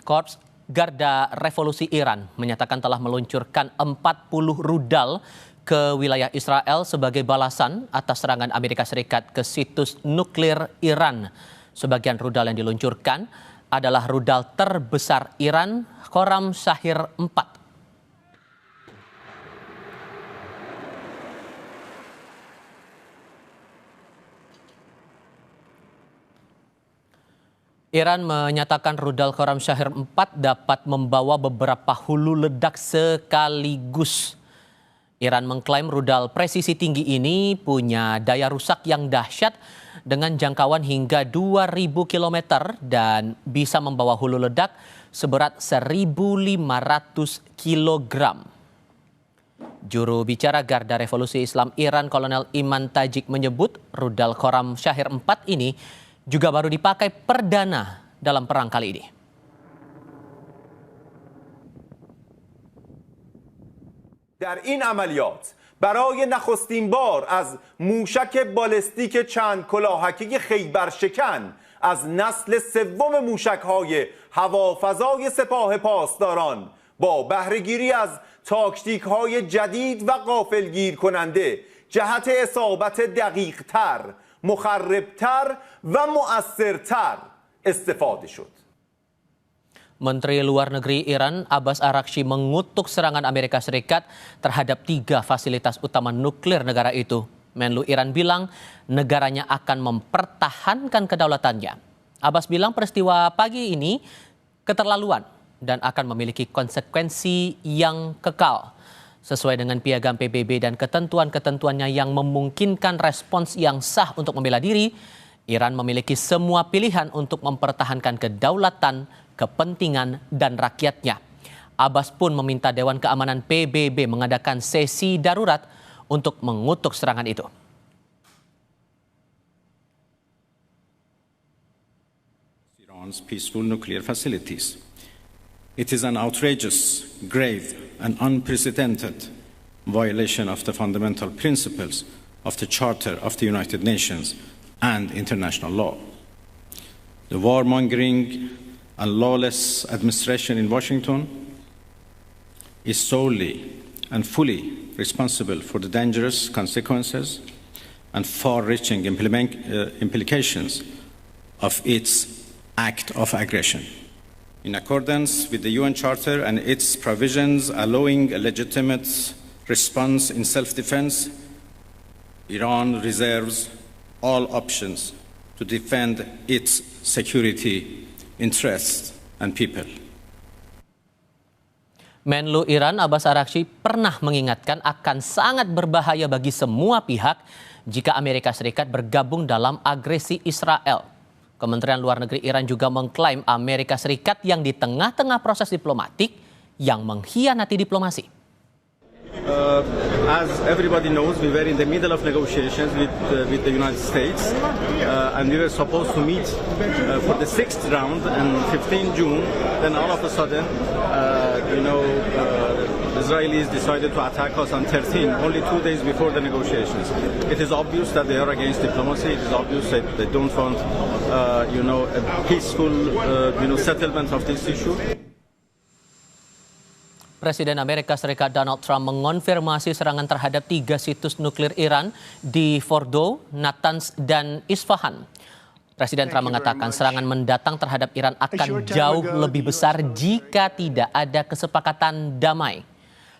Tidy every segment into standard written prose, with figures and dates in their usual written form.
Korps Garda Revolusi Iran menyatakan telah meluncurkan 40 rudal ke wilayah Israel sebagai balasan atas serangan Amerika Serikat ke situs nuklir Iran. Sebagian rudal yang diluncurkan adalah rudal terbesar Iran, Khorram Shahir 4. Iran menyatakan rudal Khorram Shahir 4 dapat membawa beberapa hulu ledak sekaligus. Iran mengklaim rudal presisi tinggi ini punya daya rusak yang dahsyat dengan jangkauan hingga 2.000 km dan bisa membawa hulu ledak seberat 1.500 kg. Juru bicara Garda Revolusi Islam Iran, Kolonel Iman Tajik menyebut rudal Khorram Shahir 4 ini juga baru dipakai perdana dalam perang kali ini. در این عملیات برای نخستین بار از موشک بالستیک چند کلاهکی خیبرشکن از نسل سوم موشک‌های هوافضای سپاه پاسداران با بهره‌گیری از تاکتیک‌های جدید و غافلگیر کننده جهت اصابت دقیق‌تر، مخربتر و مؤثرتر استفاده شد. Menteri Luar Negeri Iran Abbas Araghchi mengutuk serangan Amerika Serikat terhadap 3 fasilitas utama nuklir negara itu. Menlu Iran bilang negaranya akan mempertahankan kedaulatannya. Abbas bilang peristiwa pagi ini keterlaluan dan akan memiliki konsekuensi yang kekal. Sesuai dengan piagam PBB dan ketentuan-ketentuannya yang memungkinkan respons yang sah untuk membela diri, Iran memiliki semua pilihan untuk mempertahankan kedaulatan, kepentingan, dan rakyatnya. Abbas pun meminta Dewan Keamanan PBB mengadakan sesi darurat untuk mengutuk serangan itu. Iran's peaceful nuclear facilities. It is an outrageous, grave, and unprecedented violation of the fundamental principles of the Charter of the United Nations and international law. The warmongering and lawless administration in Washington is solely and fully responsible for the dangerous consequences and far-reaching implications of its act of aggression. In accordance with the UN Charter and its provisions allowing a legitimate response in self-defense, Iran reserves all options to defend its security, interests, and people. Menlu Iran Abbas Araghchi pernah mengingatkan akan sangat berbahaya bagi semua pihak jika Amerika Serikat bergabung dalam agresi Israel. Kementerian Luar Negeri Iran juga mengklaim Amerika Serikat yang di tengah-tengah proses diplomatik yang mengkhianati diplomasi. As everybody knows, we were in the middle of negotiations with the United States, and we were supposed to meet for the 6th round on 15 June. Then all of a sudden, the Israelis decided to attack us on 13, only 2 days before the negotiations. It is obvious that they are against diplomacy. It is obvious that they don't want, a peaceful, settlement of this issue. Presiden Amerika Serikat Donald Trump mengonfirmasi serangan terhadap 3 situs nuklir Iran di Fordow, Natanz, dan Isfahan. Presiden Trump mengatakan serangan mendatang terhadap Iran akan jauh lebih besar jika tidak ada kesepakatan damai.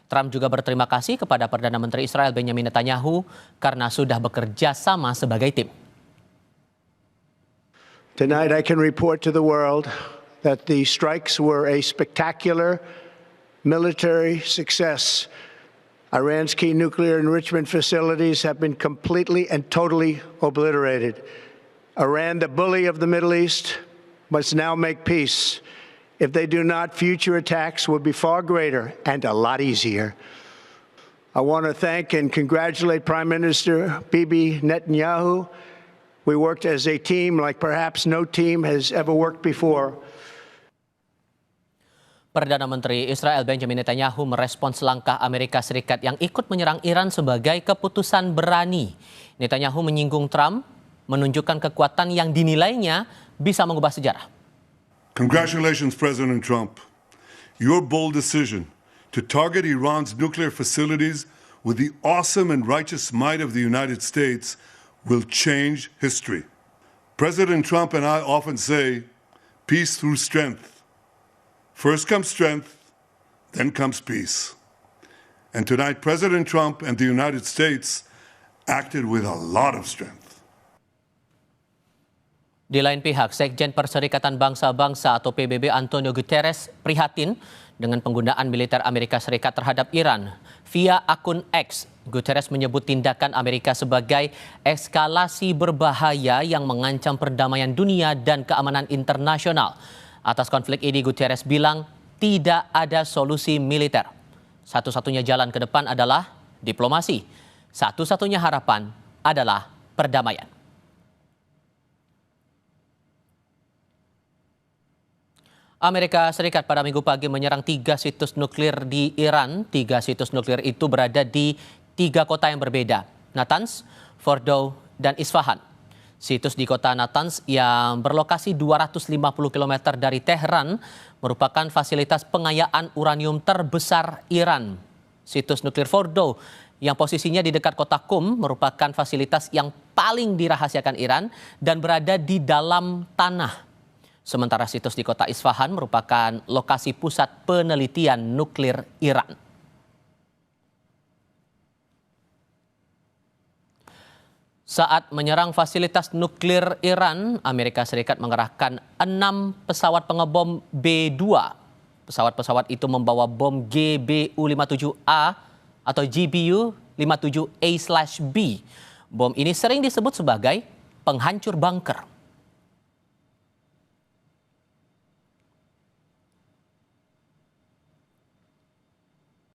Trump juga berterima kasih kepada Perdana Menteri Israel Benjamin Netanyahu karena sudah bekerja sama sebagai tim. Tonight I can report to the world that the strikes were a spectacular military success. Iran's key nuclear enrichment facilities have been completely and totally obliterated. Iran, the bully of the Middle East, must now make peace. If they do not, future attacks will be far greater and a lot easier. I want to thank and congratulate Prime Minister Bibi Netanyahu. We worked as a team like perhaps no team has ever worked before. Perdana Menteri Israel Benjamin Netanyahu merespons langkah Amerika Serikat yang ikut menyerang Iran sebagai keputusan berani. Netanyahu menyinggung Trump menunjukkan kekuatan yang dinilainya bisa mengubah sejarah. Congratulations, President Trump. Your bold decision to target Iran's nuclear facilities with the awesome and righteous might of the United States will change history. President Trump and I often say, peace through strength. First comes strength, then comes peace. And tonight, President Trump and the United States acted with a lot of strength. Di lain pihak, Sekjen Perserikatan Bangsa-Bangsa atau PBB Antonio Guterres prihatin dengan penggunaan militer Amerika Serikat terhadap Iran. Via akun X, Guterres menyebut tindakan Amerika sebagai eskalasi berbahaya yang mengancam perdamaian dunia dan keamanan internasional. Atas konflik ini, Guterres bilang tidak ada solusi militer. Satu-satunya jalan ke depan adalah diplomasi. Satu-satunya harapan adalah perdamaian. Amerika Serikat pada Minggu pagi menyerang 3 situs nuklir di Iran. 3 situs nuklir itu berada di 3 kota yang berbeda, Natanz, Fordow, dan Isfahan. Situs di kota Natanz yang berlokasi 250 km dari Teheran merupakan fasilitas pengayaan uranium terbesar Iran. Situs nuklir Fordow yang posisinya di dekat kota Qum merupakan fasilitas yang paling dirahasiakan Iran dan berada di dalam tanah. Sementara situs di kota Isfahan merupakan lokasi pusat penelitian nuklir Iran. Saat menyerang fasilitas nuklir Iran, Amerika Serikat mengerahkan 6 pesawat pengebom B-2. Pesawat-pesawat itu membawa bom GBU-57A atau GBU-57A/B. Bom ini sering disebut sebagai penghancur bunker.